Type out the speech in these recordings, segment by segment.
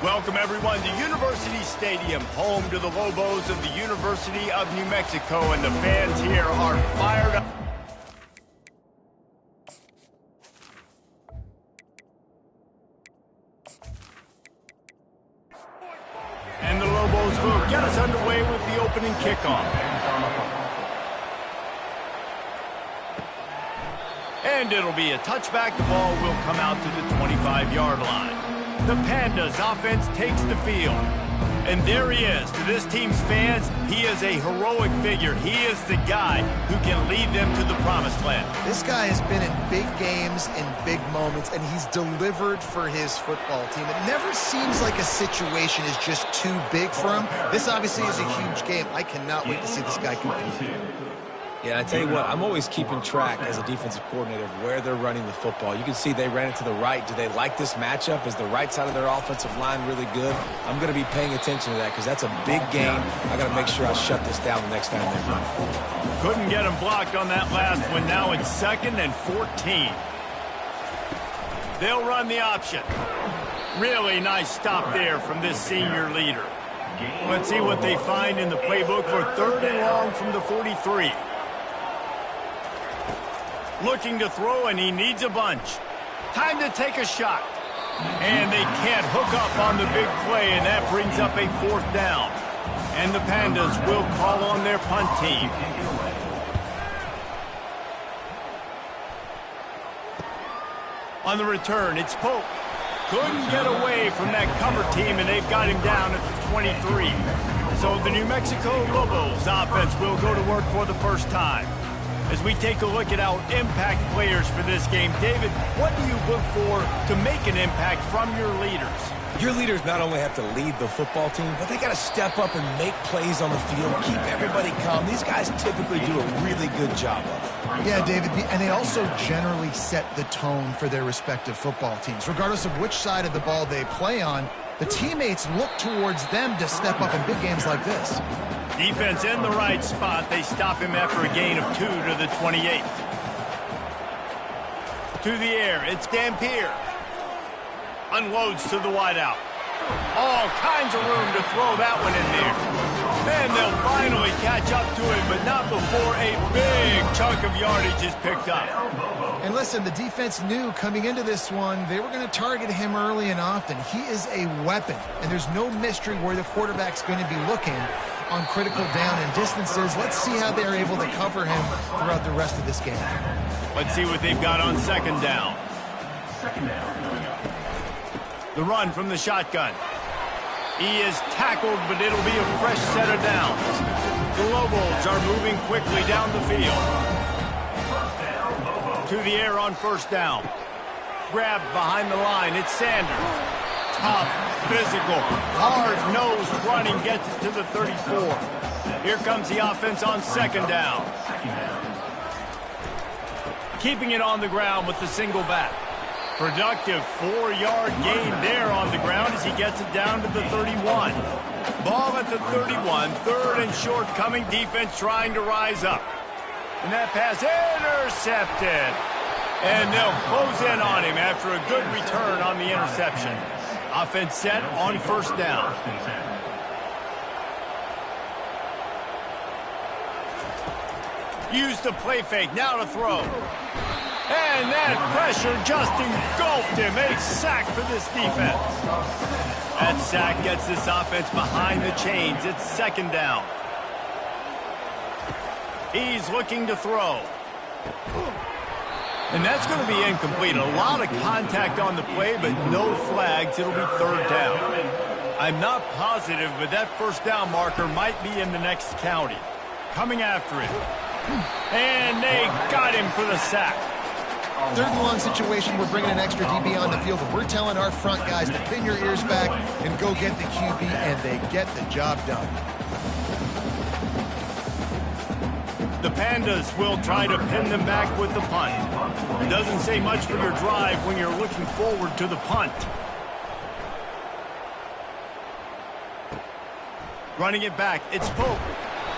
Welcome, everyone, to University Stadium, home to the Lobos of the University of New Mexico, and the fans here are fired up. And the Lobos will get us underway with the opening kickoff. And it'll be a touchback. The ball will come out to the 25-yard line. The Pandas offense takes the field. And there he is. To this team's fans, he is a heroic figure. He is the guy who can lead them to the promised land. This guy has been in big games, in big moments, and he's delivered for his football team. It never seems like a situation is just too big for him. This obviously is a huge game. I cannot wait to see this guy compete. Yeah, I tell you what, I'm always keeping track as a defensive coordinator of where they're running the football. You can see they ran it to the right. Do they like this matchup? Is the right side of their offensive line really good? I'm going to be paying attention to that because that's a big game. I got to make sure I shut this down the next time they run. Couldn't get him blocked on that last one. Now it's 2nd and 14. They'll run the option. Really nice stop there from this senior leader. Let's see what they find in the playbook for 3rd and long from the 43. Looking to throw, and he needs a bunch. Time to take a shot. And they can't hook up on the big play, and that brings up a 4th down. And the Pandas will call on their punt team. On the return, it's Pope. Couldn't get away from that cover team, and they've got him down at the 23. So the New Mexico Lobos offense will go to work for the first time. As we take a look at our impact players for this game, David, what do you look for to make an impact from your leaders? Your leaders not only have to lead the football team, but they got to step up and make plays on the field, keep everybody calm. These guys typically do a really good job of it. Yeah, David, and they also generally set the tone for their respective football teams. Regardless of which side of the ball they play on, the teammates look towards them to step up in big games like this. Defense in the right spot. They stop him after a gain of 2 to the 28. To the air, it's Dampier. Unloads to the wideout. All kinds of room to throw that one in there. And they'll finally catch up to him, but not before a big chunk of yardage is picked up. And listen, the defense knew coming into this one, they were going to target him early and often. He is a weapon, and there's no mystery where the quarterback's going to be looking on critical down and distances. Let's see how they're able to cover him throughout the rest of this game. Let's see what they've got on 2nd down. The run from the shotgun. He is tackled, but it'll be a fresh set of downs. The Lobos are moving quickly down the field. To the air on 1st down. Grabbed behind the line. It's Sanders. Tough, physical, hard-nosed running gets it to the 34. Here comes the offense on 2nd down. Keeping it on the ground with the single back. Productive 4-yard gain there on the ground as he gets it down to the 31. Ball at the 31, 3rd and short coming. Defense trying to rise up. And that pass intercepted. And they'll close in on him after a good return on the interception. Offense set on 1st down. Use the play fake, now to throw. And that pressure just engulfed him. A sack for this defense. That sack gets this offense behind the chains. It's 2nd down. He's looking to throw. And that's going to be incomplete. A lot of contact on the play, but no flags. It'll be 3rd down. I'm not positive, but that 1st down marker might be in the next county. Coming after it. And they got him for the sack. 3rd and long situation, we're bringing an extra DB on the field, but we're telling our front guys to pin your ears back and go get the QB, and they get the job done. The Pandas will try to pin them back with the punt. It doesn't say much for your drive when you're looking forward to the punt. Running it back, it's Pope.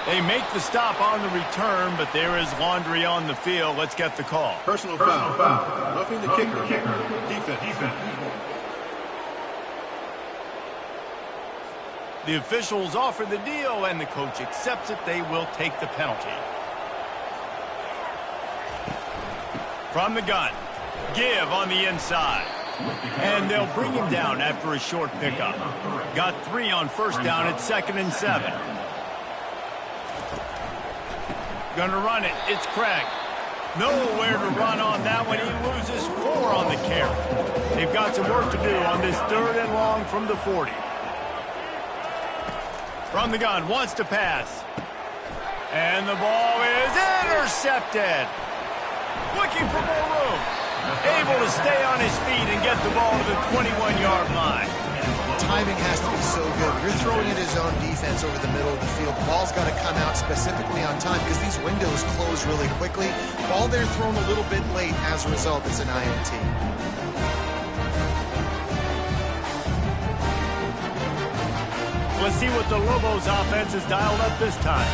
They make the stop on the return, but there is laundry on the field. Let's get the call. Personal foul. Roughing the kicker. Defense. The officials offer the deal, and the coach accepts it. They will take the penalty. From the gun, give on the inside. And they'll bring him down after a short pickup. Got 3 on first down at 2nd and 7. Gonna run it. It's Craig. Nowhere to run on that one. He loses 4 on the carry. They've got some work to do on this 3rd and long from the 40. From the gun, wants to pass. And the ball is intercepted. Looking for more room. Able to stay on his feet and get the ball to the 21-yard line. Timing has to be so good. You're throwing at his own defense over the middle of the field. The ball's got to come out specifically on time because these windows close really quickly. Ball there thrown a little bit late. As a result, it's an INT. Let's see what the Lobos offense has dialed up this time.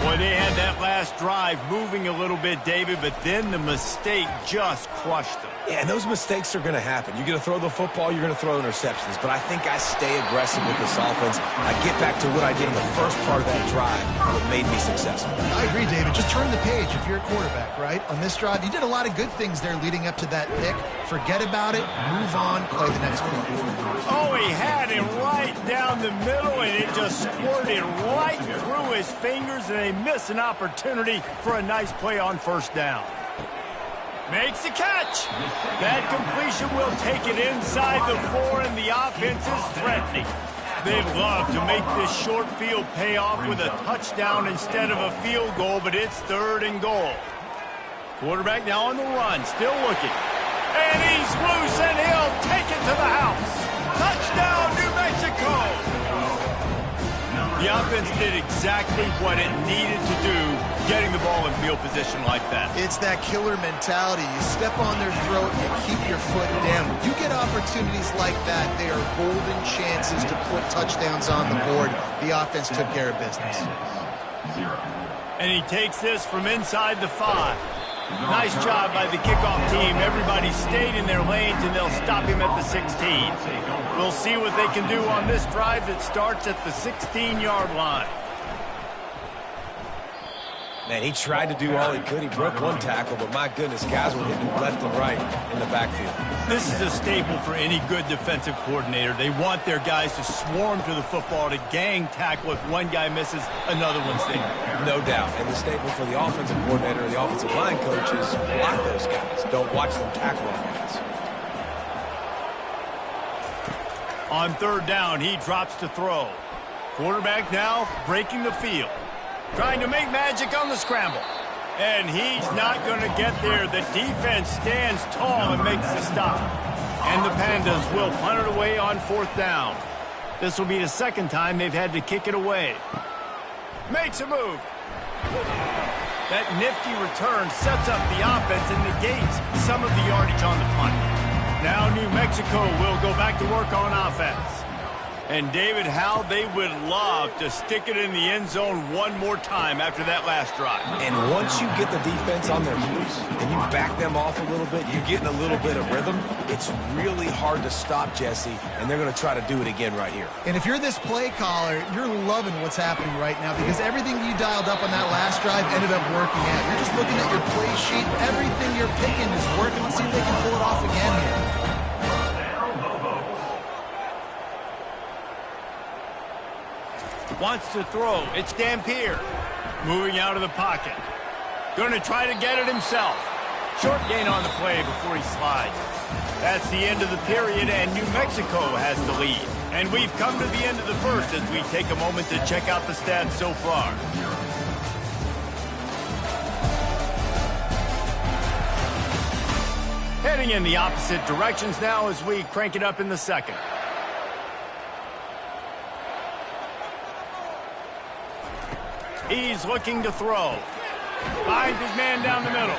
Boy, they had that last drive moving a little bit, David, but then the mistake just crushed them. Yeah, and those mistakes are going to happen. You're going to throw the football, you're going to throw interceptions. But I think I stay aggressive with this offense. I get back to what I did in the first part of that drive, what made me successful. I agree, David. Just turn the page if you're a quarterback, right? On this drive, you did a lot of good things there leading up to that pick. Forget about it, move on, play the next one. Oh, he had it right down the middle, and it just squirted right through his fingers, and they miss an opportunity for a nice play on first down. Makes the catch. That completion will take it inside the 4, and the offense is threatening. They'd love to make this short field pay off with a touchdown instead of a field goal, but it's 3rd and goal. Quarterback now on the run, still looking. And he's loose, and he'll take it to the house. Touchdown, New Mexico! The offense did exactly what it needed to do, getting the ball in field position like that. It's that killer mentality. You step on their throat, you keep your foot down. You get opportunities like that, they are golden chances to put touchdowns on the board. The offense took care of business. And he takes this from inside the 5. Nice job by the kickoff team. Everybody stayed in their lanes, and they'll stop him at the 16. We'll see what they can do on this drive that starts at the 16-yard line. Man, he tried to do all he could. He broke one tackle, but my goodness, guys were hitting left and right in the backfield. This is a staple for any good defensive coordinator. They want their guys to swarm to the football, to gang tackle. If one guy misses, another one's there. No doubt. And the staple for the offensive coordinator or the offensive line coach is block those guys. Don't watch them tackle on guys. On 3rd down, he drops to throw. Quarterback now breaking the field. Trying to make magic on the scramble. And he's not going to get there. The defense stands tall and makes the stop. And the Pandas will punt it away on 4th down. This will be the 2nd time they've had to kick it away. Makes a move. That nifty return sets up the offense and negates some of the yardage on the punt. Now New Mexico will go back to work on offense. And David, how they would love to stick it in the end zone one more time after that last drive. And once you get the defense on their heels and you back them off a little bit, you're getting a little bit of rhythm, it's really hard to stop, Jesse, and they're going to try to do it again right here. And if you're this play caller, you're loving what's happening right now because everything you dialed up on that last drive ended up working out. You're just looking at your play sheet. Everything you're picking is working. Let's see if they can pull it off again here. Wants to throw. It's Dampier. Moving out of the pocket. Going to try to get it himself. Short gain on the play before he slides. That's the end of the period, and New Mexico has the lead. And we've come to the end of the first as we take a moment to check out the stats so far. Heading in the opposite directions now as we crank it up in the 2nd. He's looking to throw. Finds his man down the middle.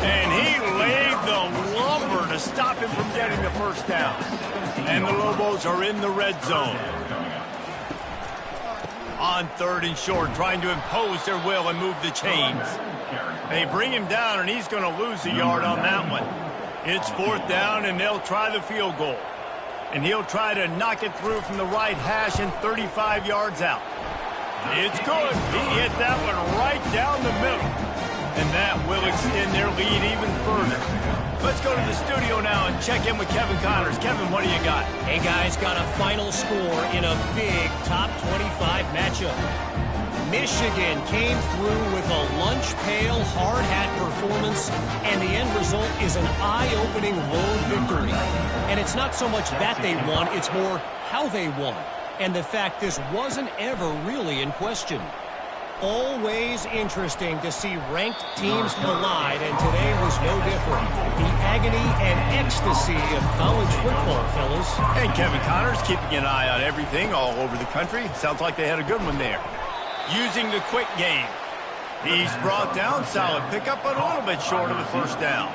And he laid the lumber to stop him from getting the first down. And the Lobos are in the red zone. On 3rd and short, trying to impose their will and move the chains. They bring him down, and he's going to lose a yard on that one. It's 4th down, and they'll try the field goal. And he'll try to knock it through from the right hash and 35 yards out. It's good. He hit that one right down the middle. And that will extend their lead even further. Let's go to the studio now and check in with Kevin Connors. Kevin, what do you got? Hey, guys, got a final score in a big top 25 matchup. Michigan came through with a lunch pail, hard hat performance, and the end result is an eye-opening road victory. And it's not so much that they won, it's more how they won. And the fact this wasn't ever really in question. Always interesting to see ranked teams collide, and today was no different. The agony and ecstasy of college football, fellas. And Kevin Connors keeping an eye on everything all over the country. Sounds like they had a good one there. Using the quick game. He's brought down, solid pickup, but a little bit short of the first down.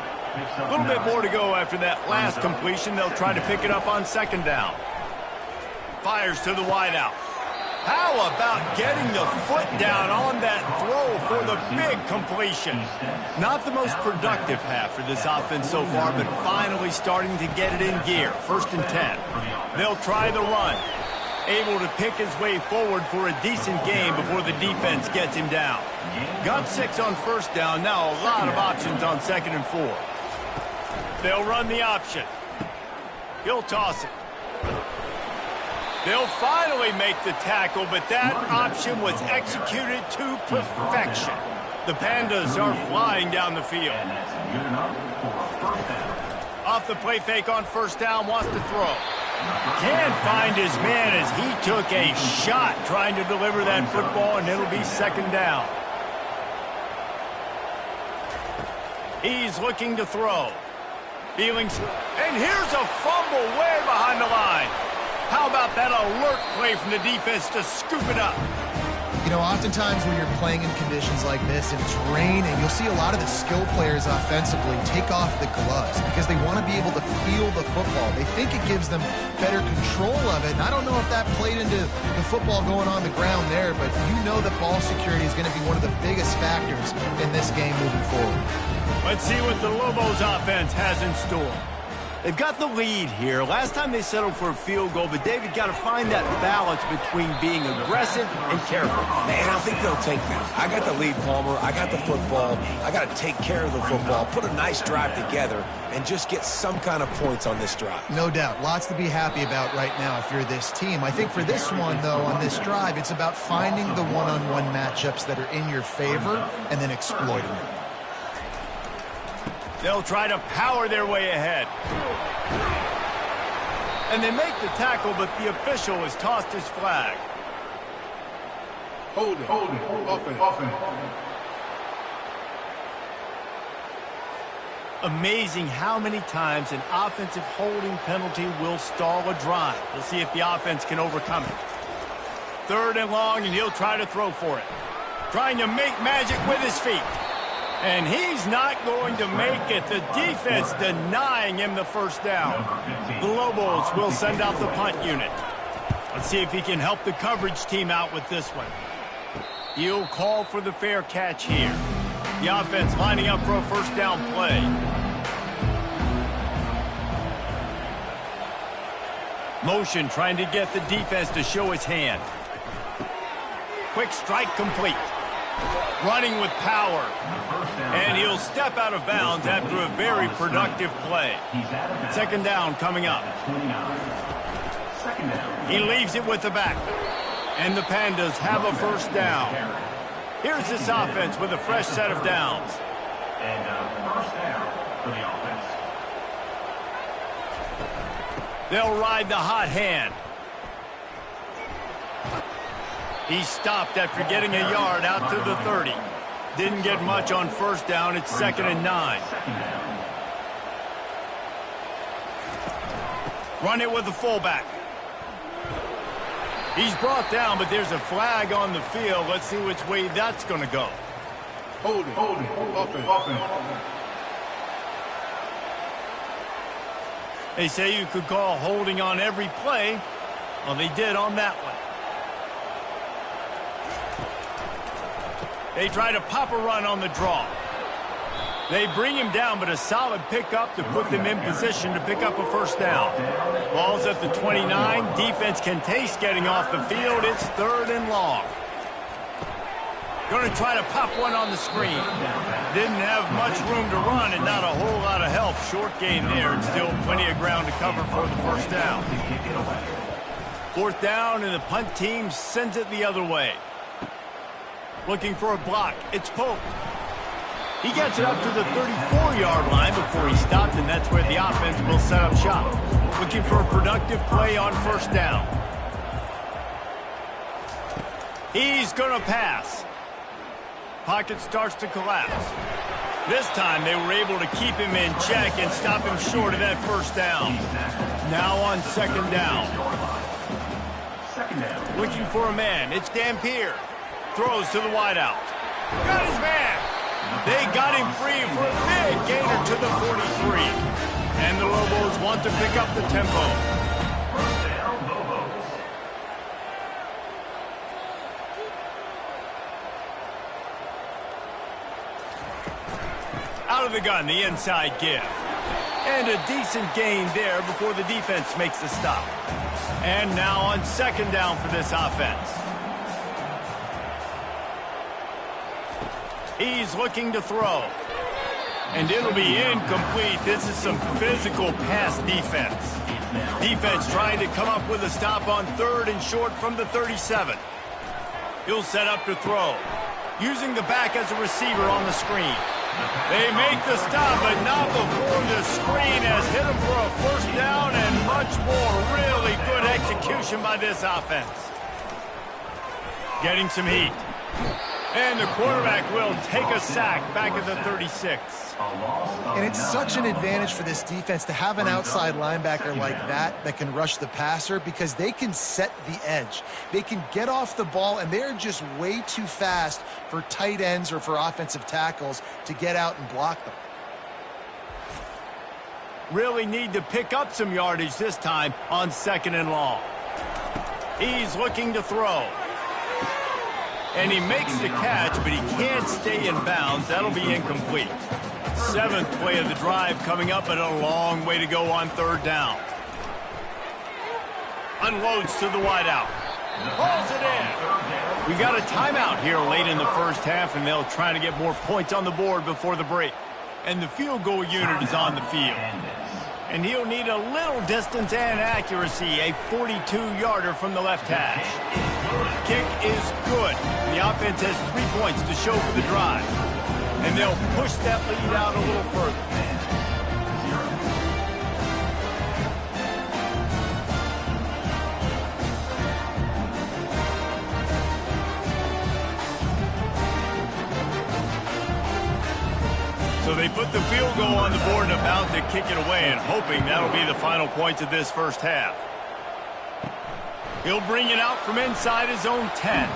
A little bit more to go after that last completion. They'll try to pick it up on second down. Fires to the wideout. How about getting the foot down on that throw for the big completion? Not the most productive half for this offense so far, but finally starting to get it in gear. 1st and 10. They'll try the run. Able to pick his way forward for a decent game before the defense gets him down. Got 6 on first down. Now a lot of options on 2nd and 4. They'll run the option. He'll toss it. They'll finally make the tackle, but that option was executed to perfection. The Pandas are flying down the field. Off the play fake on first down, wants to throw. Can't find his man as he took a shot trying to deliver that football, and it'll be 2nd down. He's looking to throw. And here's a fumble way behind the line. How about that alert play from the defense to scoop it up? You know, oftentimes when you're playing in conditions like this and it's raining, you'll see a lot of the skill players offensively take off the gloves because they want to be able to feel the football. They think it gives them better control of it. And I don't know if that played into the football going on the ground there, but you know that ball security is going to be one of the biggest factors in this game moving forward. Let's see what the Lobos offense has in store. They've got the lead here. Last time they settled for a field goal, but David got to find that balance between being aggressive and careful. Man, I think they'll take that. I got the lead, Palmer. I got the football. I got to take care of the football, put a nice drive together, and just get some kind of points on this drive. No doubt. Lots to be happy about right now if you're this team. I think for this one, though, on this drive, it's about finding the one-on-one matchups that are in your favor and then exploiting them. They'll try to power their way ahead. And they make the tackle, but the official has tossed his flag. Hold it. Offense. Amazing how many times an offensive holding penalty will stall a drive. We'll see if the offense can overcome it. 3rd and long, and he'll try to throw for it. Trying to make magic with his feet. And he's not going to make it. The defense denying him the first down. The Lobos will send out the punt unit. Let's see if he can help the coverage team out with this one. He'll call for the fair catch here. The offense lining up for a first down play. Motion trying to get the defense to show his hand. Quick strike complete. Running with power. And he'll step out of bounds after a very productive play. 2nd down coming up. He leaves it with the back. And the Pandas have a first down. Here's this offense with a fresh set of downs. And first down for the offense. They'll ride the hot hand. He stopped after getting a yard out to the 30. Didn't get much on first down. It's 2nd and 9. Run it with the fullback. He's brought down, but there's a flag on the field. Let's see which way that's going to go. Hold it. Offense. They say you could call holding on every play. Well, they did on that one. They try to pop a run on the draw. They bring him down, but a solid pickup to put them in position to pick up a first down. Ball's at the 29. Defense can taste getting off the field. It's 3rd and long. Going to try to pop one on the screen. Didn't have much room to run and not a whole lot of help. Short gain there and still plenty of ground to cover for the first down. 4th down, and the punt team sends it the other way. Looking for a block. It's Pope. He gets it up to the 34-yard line before he stopped, and that's where the offense will set up shop. Looking for a productive play on first down. He's going to pass. Pocket starts to collapse. This time they were able to keep him in check and stop him short of that first down. Now on 2nd down. Looking for a man. It's Dampier. Throws to the wideout. Got his man. They got him free for a big gainer to the 43. And the Lobos want to pick up the tempo. Out of the gun, the inside give. And a decent gain there before the defense makes the stop. And now on 2nd down for this offense. He's looking to throw. And it'll be incomplete. This is some physical pass defense. Defense trying to come up with a stop on 3rd and short from the 37. He'll set up to throw. Using the back as a receiver on the screen. They make the stop, but not before the screen has hit him for a first down and much more. Really good execution by this offense. Getting some heat. And the quarterback will take a sack back at the 36. And it's such an advantage for this defense to have an outside linebacker like that can rush the passer because they can set the edge. They can get off the ball, and they're just way too fast for tight ends or for offensive tackles to get out and block them. Really need to pick up some yardage this time on 2nd and long. He's looking to throw. And he makes the catch, but he can't stay in bounds. That'll be incomplete. 7th play of the drive coming up, and a long way to go on 3rd down. Unloads to the wideout. Hauls it in. We got a timeout here late in the first half, and they'll try to get more points on the board before the break. And the field goal unit is on the field. And he'll need a little distance and accuracy, a 42-yarder from the left hash. Kick is good. The offense has 3 points to show for the drive. And they'll push that lead out a little further. So they put the field goal on the board and about to kick it away, and hoping that'll be the final points of this first half. He'll bring it out from inside his own 10.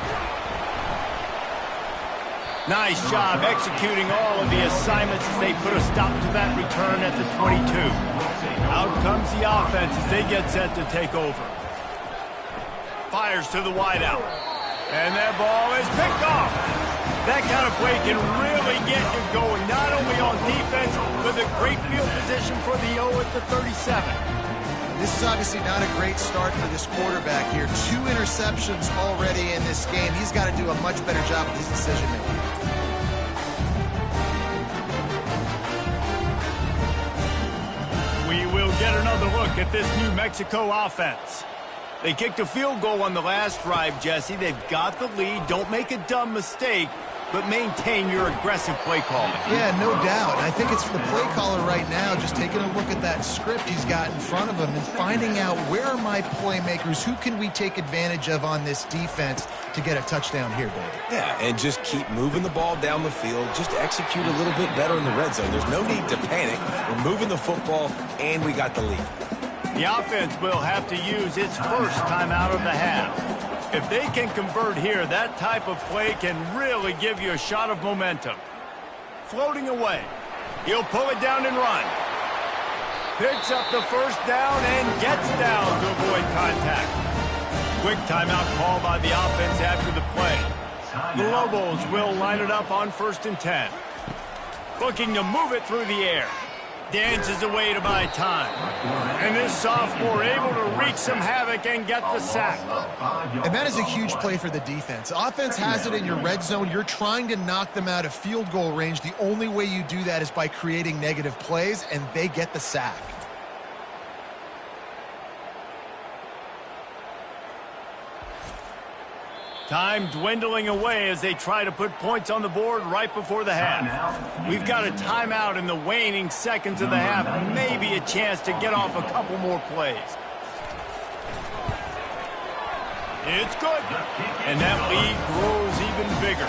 Nice job executing all of the assignments as they put a stop to that return at the 22. Out comes the offense as they get set to take over. Fires to the wideout. And that ball is picked off. That kind of play can really get you going, not only on defense, but a great field position for the O at the 37. This is obviously not a great start for this quarterback here. 2 interceptions already in this game. He's got to do a much better job with his decision-making. We will get another look at this New Mexico offense. They kicked a field goal on the last drive, Jesse. They've got the lead. Don't make a dumb mistake, but maintain your aggressive play calling. Yeah, no doubt. I think it's the play caller right now just taking a look at that script he's got in front of him and finding out where are my playmakers, who can we take advantage of on this defense to get a touchdown here, David. Yeah, and just keep moving the ball down the field. Just execute a little bit better in the red zone. There's no need to panic. We're moving the football, and we got the lead. The offense will have to use its first time out of the half. If they can convert here, that type of play can really give you a shot of momentum. Floating away. He'll pull it down and run. Picks up the first down and gets down to avoid contact. Quick timeout call by the offense after the play. The Lobos will line it up on 1st and 10. Looking to move it through the air. Dances away to buy time. And this sophomore able to wreak some havoc and get the sack. And that is a huge play for the defense. Offense has it in your red zone. You're trying to knock them out of field goal range. The only way you do that is by creating negative plays, and they get the sack. Time dwindling away as they try to put points on the board right before the half. We've got a timeout in the waning seconds of the half. Maybe a chance to get off a couple more plays. It's good. And that lead grows even bigger.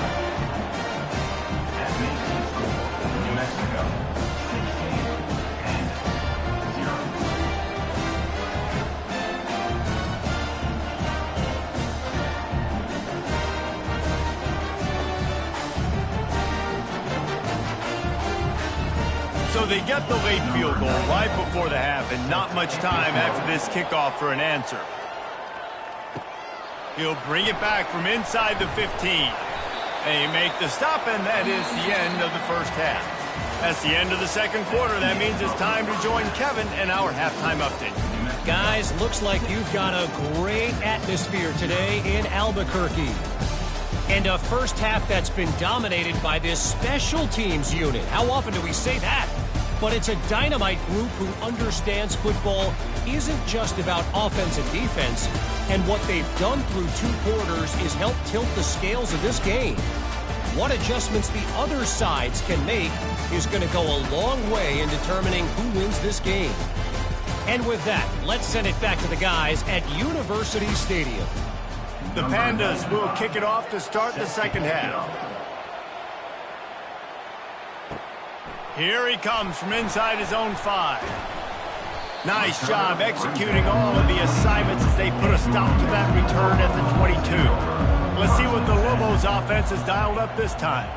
New Mexico. So they get the late field goal right before the half, and not much time after this kickoff for an answer. He'll bring it back from inside the 15. They make the stop, and that is the end of the first half. That's the end of the second quarter. That means it's time to join Kevin and our halftime update. Guys, looks like you've got a great atmosphere today in Albuquerque. And a first half that's been dominated by this special teams unit. How often do we say that? But it's a dynamite group who understands football isn't just about offense and defense. And what they've done through 2 quarters is help tilt the scales of this game. What adjustments the other sides can make is going to go a long way in determining who wins this game. And with that, let's send it back to the guys at University Stadium. The Pandas will kick it off to start the second half. Here he comes from inside his own 5. Nice job executing all of the assignments as they put a stop to that return at the 22. Let's see what the Lobos offense has dialed up this time.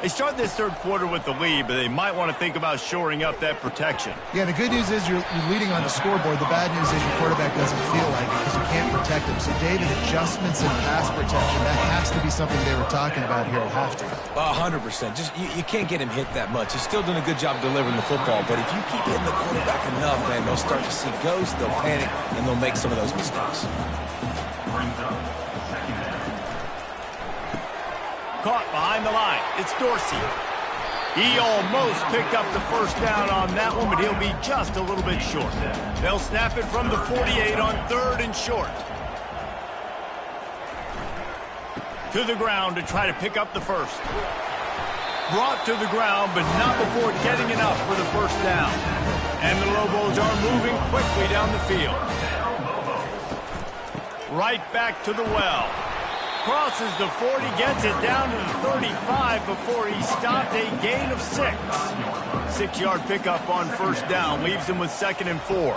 They start this third quarter with the lead, but they might want to think about shoring up that protection. Yeah, the good news is you're leading on the scoreboard. The bad news is your quarterback doesn't feel like it because you can't protect him. So, David, adjustments in pass protection, that has to be something they were talking about here at halftime. 100%. Just you can't get him hit that much. He's still doing a good job delivering the football, but if you keep hitting the quarterback enough, man, they'll start to see ghosts, they'll panic, and they'll make some of those mistakes. Caught behind the line. It's Dorsey. He almost picked up the first down on that one, but he'll be just a little bit short. They'll snap it from the 48 on 3rd and short. To the ground to try to pick up the first. Brought to the ground, but not before getting enough for the first down. And the Lobos are moving quickly down the field. Right back to the well. Crosses the 40, gets it down to the 35 before he stopped, a gain of 6. 6-yard pickup on first down, leaves him with 2nd and 4.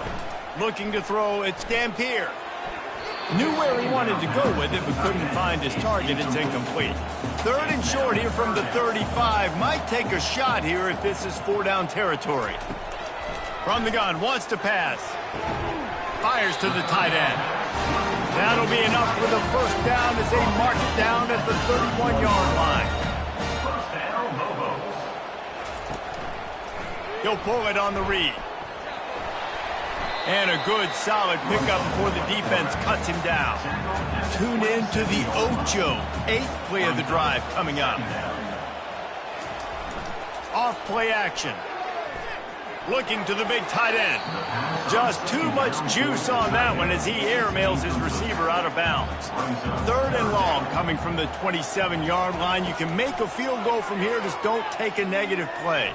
Looking to throw, it's Dampier. Knew where he wanted to go with it, but couldn't find his target. It's incomplete. 3rd and short here from the 35. Might take a shot here if this is 4-down territory. From the gun, wants to pass. Fires to the tight end. That'll be enough for the first down as they mark it down at the 31-yard line. First down, Lobos. He'll pull it on the read. And a good, solid pickup before the defense cuts him down. Tune in to the Ocho. 8th play of the drive coming up. Off play action. Looking to the big tight end. Just too much juice on that one as he airmails his receiver out of bounds. 3rd and long coming from the 27-yard line. You can make a field goal from here, just don't take a negative play.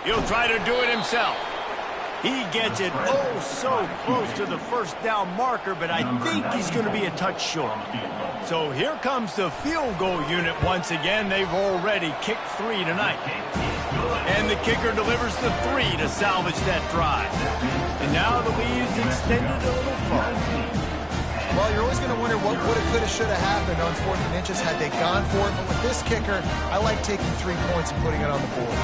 He'll try to do it himself. He gets it oh so close to the first down marker, but I think he's going to be a touch short. So here comes the field goal unit once again. They've already kicked 3 tonight. And the kicker delivers the 3 to salvage that drive. And now the lead is extended a little further. Well, you're always going to wonder what woulda, coulda, shoulda happened on 4th and inches had they gone for it. But with this kicker, I like taking 3 points and putting it on the board.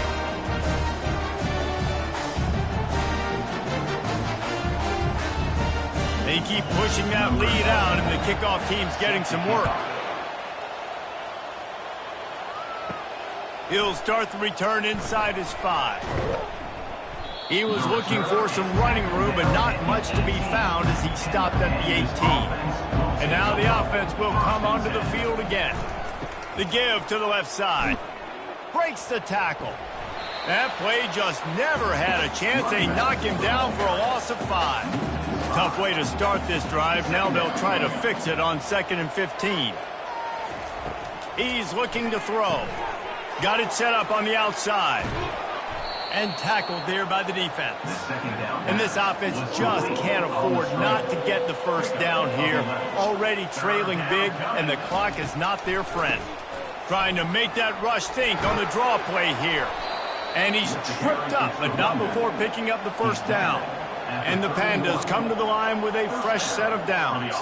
They keep pushing that lead out, and the kickoff team's getting some work. He'll start the return inside his 5. He was looking for some running room, but not much to be found as he stopped at the 18. And now the offense will come onto the field again. The give to the left side. Breaks the tackle. That play just never had a chance. They knock him down for a loss of 5. Tough way to start this drive. Now they'll try to fix it on 2nd and 15. He's looking to throw. Got it set up on the outside. And tackled there by the defense. And this offense just can't afford not to get the first down here. Already trailing big, and the clock is not their friend. Trying to make that rush think on the draw play here. And he's tripped up, but not before picking up the first down. And the Pandas come to the line with a fresh set of downs.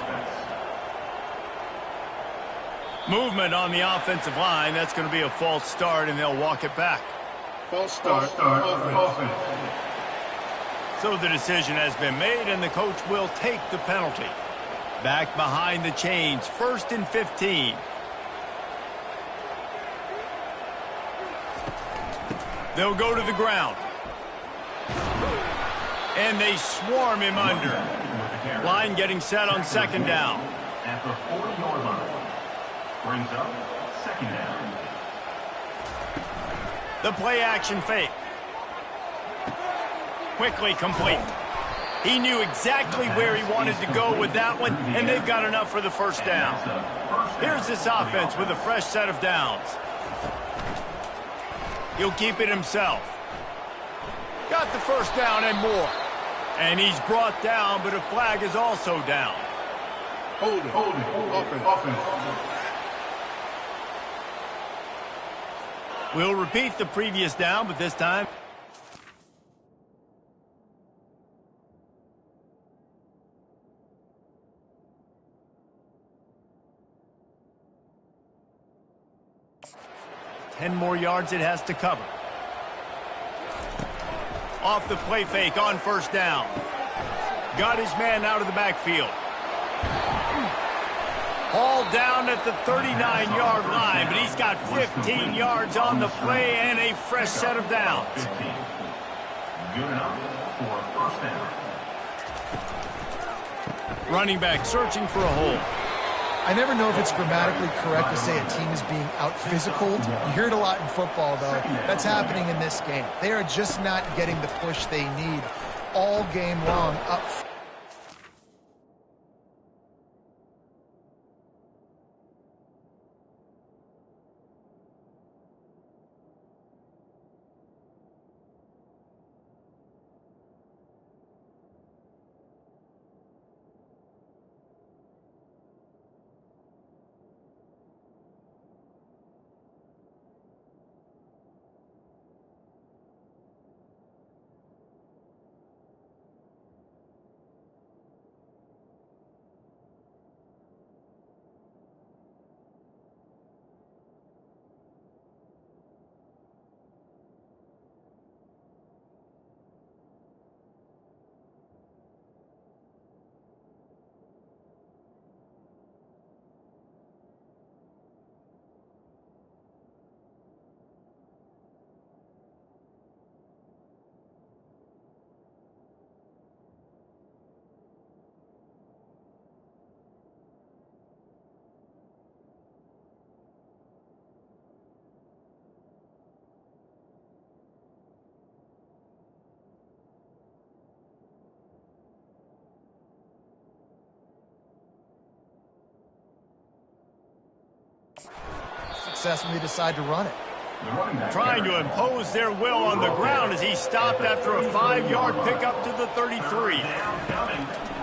Movement on the offensive line. That's going to be a false start, and they'll walk it back. False start. Offense. So the decision has been made, and the coach will take the penalty. Back behind the chains, 1st and 15. They'll go to the ground. And they swarm him under. Line getting set on 2nd down. At the 40-yard line. Brings up 2nd down. The play action fake. Quickly complete. He knew exactly where he wanted to go with that one, and they've got enough for the first down. Here's this offense with a fresh set of downs. He'll keep it himself. Got the first down and more. And he's brought down, but a flag is also down. Hold it. Offense. We'll repeat the previous down, but this time ten more yards it has to cover. Off the play fake on 1st down. Got his man out of the backfield. Hauled down at the 39-yard line, but he's got 15 yards on the play and a fresh set of downs. Good enough for a first down. Running back searching for a hole. I never know if it's grammatically correct to say a team is being out-physicaled. You hear it a lot in football, though. That's happening in this game. They are just not getting the push they need all game long up front. Success when they decide to run it. Trying to impose their will on the ground as he stopped after a 5-yard pickup to the 33.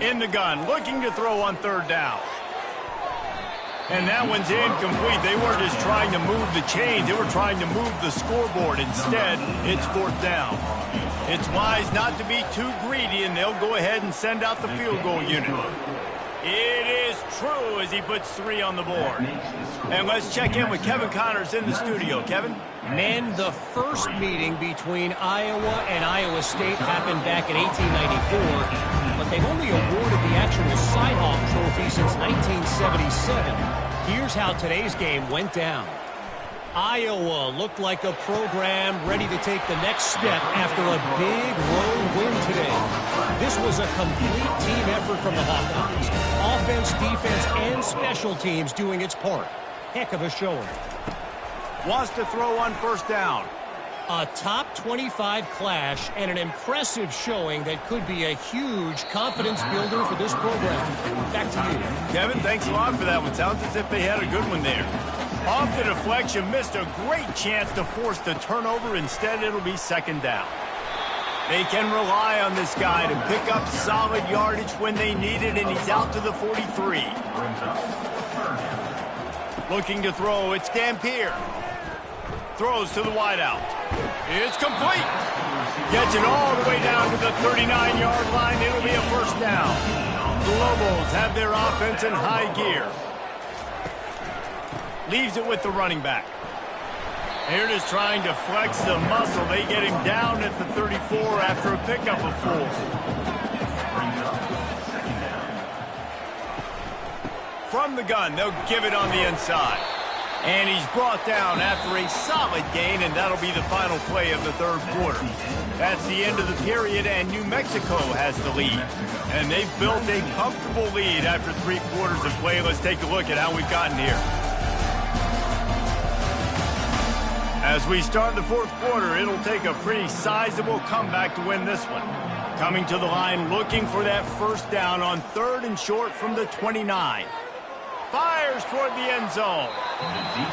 In the gun, looking to throw on 3rd down. And that one's incomplete. They weren't just trying to move the chains. They were trying to move the scoreboard. Instead, it's 4th down. It's wise not to be too greedy, and they'll go ahead and send out the field goal unit. It is true as he puts 3 on the board. And let's check in with Kevin Connors in the studio. Kevin? Men, the first meeting between Iowa and Iowa State happened back in 1894, but they've only awarded the actual Cyhawk Trophy since 1977. Here's how today's game went down. Iowa looked like a program ready to take the next step after a big road win today. This was a complete team effort from the Hawkeyes. Offense, defense, and special teams doing its part. Heck of a showing. Wants to throw on first down. A top 25 clash and an impressive showing that could be a huge confidence builder for this program. Back to you. Kevin, thanks a lot for that one. Sounds as if they had a good one there. Off the deflection, missed a great chance to force the turnover. Instead, it'll be second down. They can rely on this guy to pick up solid yardage when they need it, and he's out to the 43. Looking to throw, it's Dampier. Throws to the wideout. It's complete. Gets it all the way down to the 39-yard line. It'll be a first down. The Lobos have their offense in high gear. Leaves it with the running back. Here it is trying to flex the muscle. They get him down at the 34 after a pickup of 4. From the gun, they'll give it on the inside. And he's brought down after a solid gain, and that'll be the final play of the third quarter. That's the end of the period, and New Mexico has the lead. And they've built a comfortable lead after 3 quarters of play. Let's take a look at how we've gotten here. As we start the fourth quarter, it'll take a pretty sizable comeback to win this one. Coming to the line, looking for that first down on 3rd and short from the 29. Fires toward the end zone.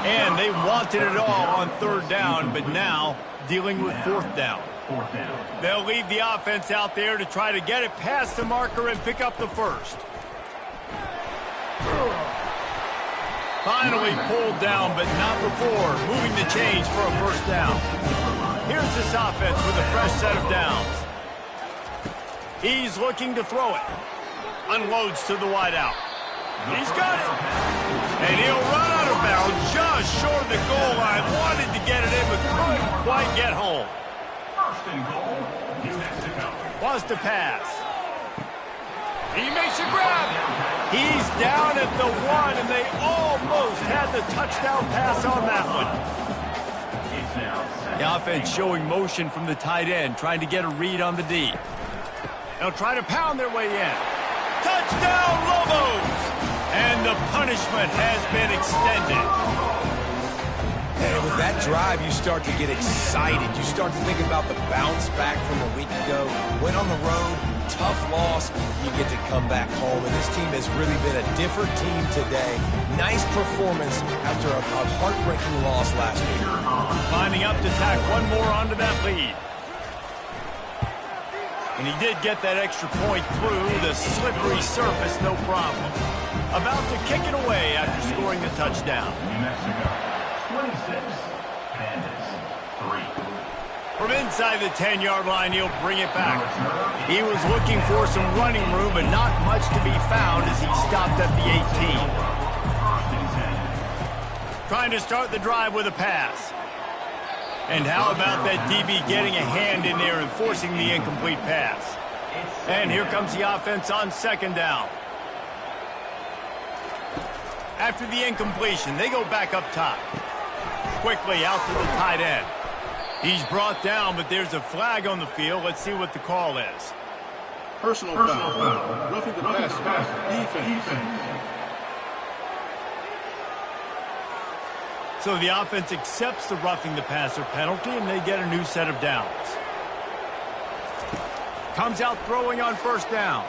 And they wanted it all on 3rd down, but now dealing with 4th down. They'll leave the offense out there to try to get it past the marker and pick up the first. Finally pulled down, but not before moving the chains for a first down. Here's this offense with a fresh set of downs. He's looking to throw it. Unloads to the wideout. He's got it. And he'll run out of bounds just short of the goal line. Wanted to get it in, but couldn't quite get home. First and goal, New Mexico. Wants to pass. He makes a grab. He's down at the 1, and they almost had the touchdown pass on that one. The offense showing motion from the tight end, trying to get a read on the D. They'll try to pound their way in. Touchdown, Lobos! And the punishment has been extended. And with that drive, you start to get excited. You start to think about the bounce back from a week ago. Went on the road, tough loss. You get to come back home, and this team has really been a different team today. Nice performance after a heartbreaking loss last year. Lining up to tack one more onto that lead. And he did get that extra point through the slippery surface, no problem. About to kick it away after scoring the touchdown. New Mexico, 26, Bandits, 3. From inside the 10-yard line, he'll bring it back. He was looking for some running room, but not much to be found as he stopped at the 18. Trying to start the drive with a pass. And how about that DB getting a hand in there and forcing the incomplete pass? And here comes the offense on 2nd down. After the incompletion, they go back up top. Quickly out to the tight end. He's brought down, but there's a flag on the field. Let's see what the call is. Personal foul. Roughing the passer. Defense. So the offense accepts the roughing the passer penalty, and they get a new set of downs. Comes out throwing on 1st down.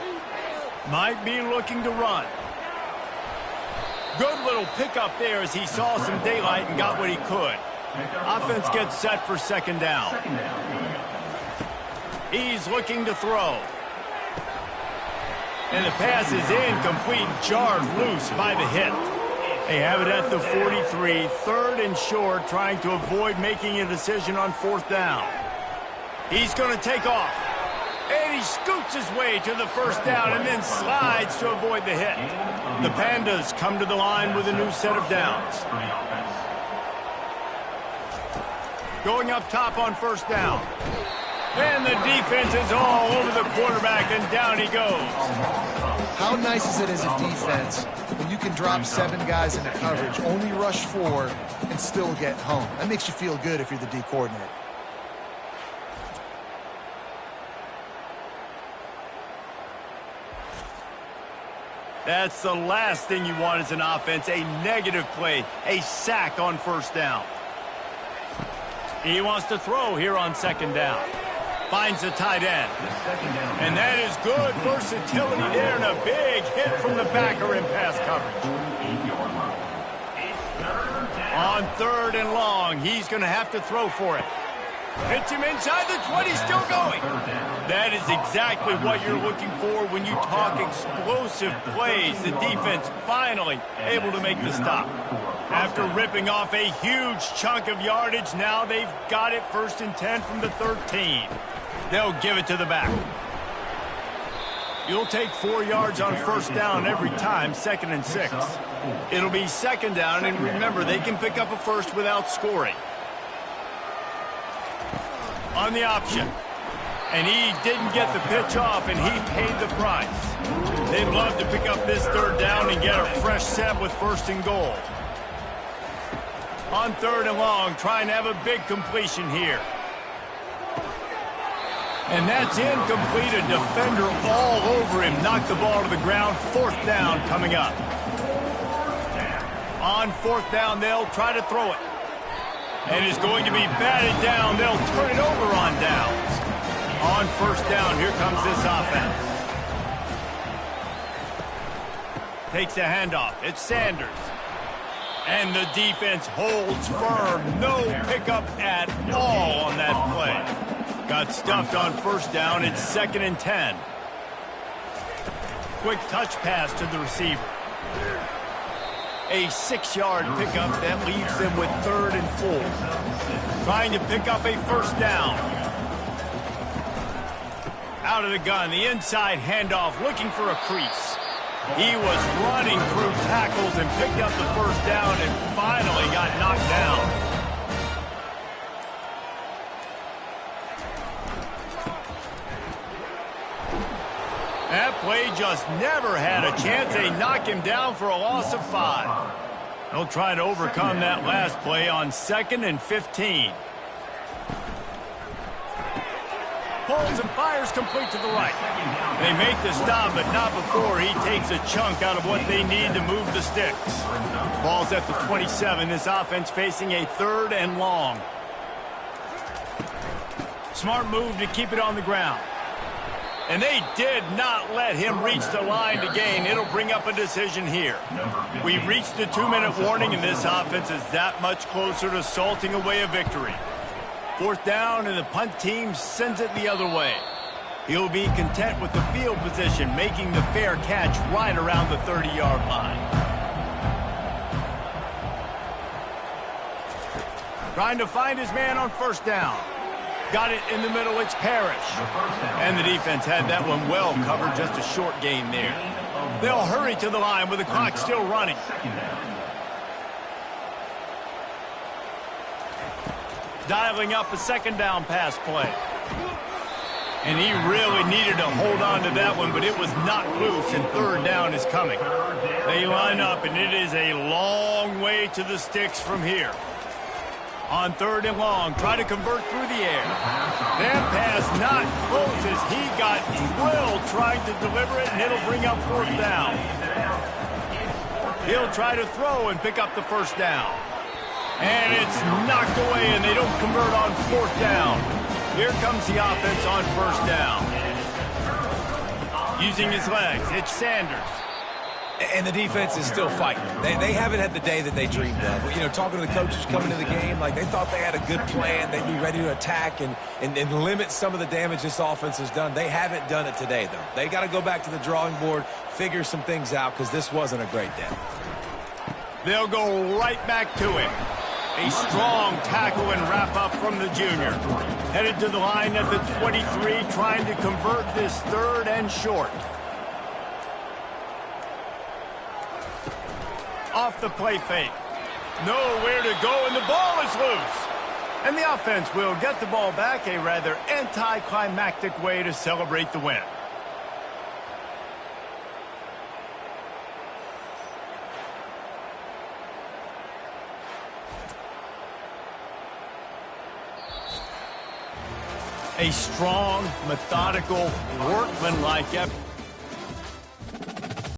Might be looking to run. Good little pickup there as he saw some daylight and got what he could. Offense gets set for 2nd down. He's looking to throw. And the pass is incomplete, jarred loose by the hit. They have it at the 43, 3rd and short, trying to avoid making a decision on 4th down. He's going to take off. And he scoots his way to the 1st down and then slides to avoid the hit. The Pandas come to the line with a new set of downs. Going up top on 1st down. And the defense is all over the quarterback, and down he goes. How nice is it as a defense when you can drop 7 guys into coverage, only rush 4, and still get home? That makes you feel good if you're the D coordinator. That's the last thing you want as an offense, a negative play, a sack on first down. He wants to throw here on second down. Finds the tight end. And that is good versatility there, and a big hit from the backer in pass coverage. On third and long, he's going to have to throw for it. Hits him inside the 20, still going. That is exactly what you're looking for when you talk explosive plays. The defense finally able to make the stop. After ripping off a huge chunk of yardage, now they've got it 1st and 10 from the 13. They'll give it to the back. You'll take 4 yards on first down every time, 2nd and 6. It'll be second down, and remember, they can pick up a first without scoring. On the option. And he didn't get the pitch off, and he paid the price. They'd love to pick up this third down and get a fresh set with 1st and goal. On third and long, trying to have a big completion here. And that's incomplete. A defender all over him. Knocked the ball to the ground. 4th down coming up. On 4th down, they'll try to throw it. And it's going to be batted down. They'll turn it over on downs. On 1st down, here comes this offense. Takes the handoff. It's Sanders. And the defense holds firm. No pickup at all on that play. Got stuffed on 1st down. It's 2nd and 10. Quick touch pass to the receiver. A 6-yard pickup that leaves them with 3rd and 4. Trying to pick up a 1st down. Out of the gun, the inside handoff, looking for a crease. He was running through tackles and picked up the 1st down and finally got knocked down. That play just never had a chance. They knock him down for a loss of 5. They'll try to overcome that last play on 2nd and 15. Pulls and fires complete to the right. They make the stop, but not before he takes a chunk out of what they need to move the sticks. Ball's at the 27. This offense facing a 3rd and long. Smart move to keep it on the ground. And they did not let him reach the line to gain. It'll bring up a decision here. We've reached the 2-minute warning, and this offense is that much closer to salting away a victory. 4th down, and the punt team sends it the other way. He'll be content with the field position, making the fair catch right around the 30-yard line. Trying to find his man on 1st down. Got it in the middle, it's Parrish. And the defense had that one well covered, just a short gain there. They'll hurry to the line with the clock still running. Dialing up a 2nd down pass play. And he really needed to hold on to that one, but it was not loose, and 3rd down is coming. They line up, and it is a long way to the sticks from here. On 3rd and long, try to convert through the air. That pass not close as he got drilled trying to deliver it, and it'll bring up 4th down. He'll try to throw and pick up the 1st down. And it's knocked away, and they don't convert on 4th down. Here comes the offense on 1st down. Using his legs, it's Sanders. And the defense is still fighting. They haven't had the day that they dreamed of. You know, talking to the coaches coming into the game, like they thought they had a good plan. They'd be ready to attack and limit some of the damage this offense has done. They haven't done it today, though. They got to go back to the drawing board, figure some things out, because this wasn't a great day. They'll go right back to him. A strong tackle and wrap up from the junior. Headed to the line at the 23, trying to convert this 3rd and short. Off the play fake. Nowhere to go, and the ball is loose. And the offense will get the ball back, a rather anticlimactic way to celebrate the win. A strong, methodical, workmanlike effort.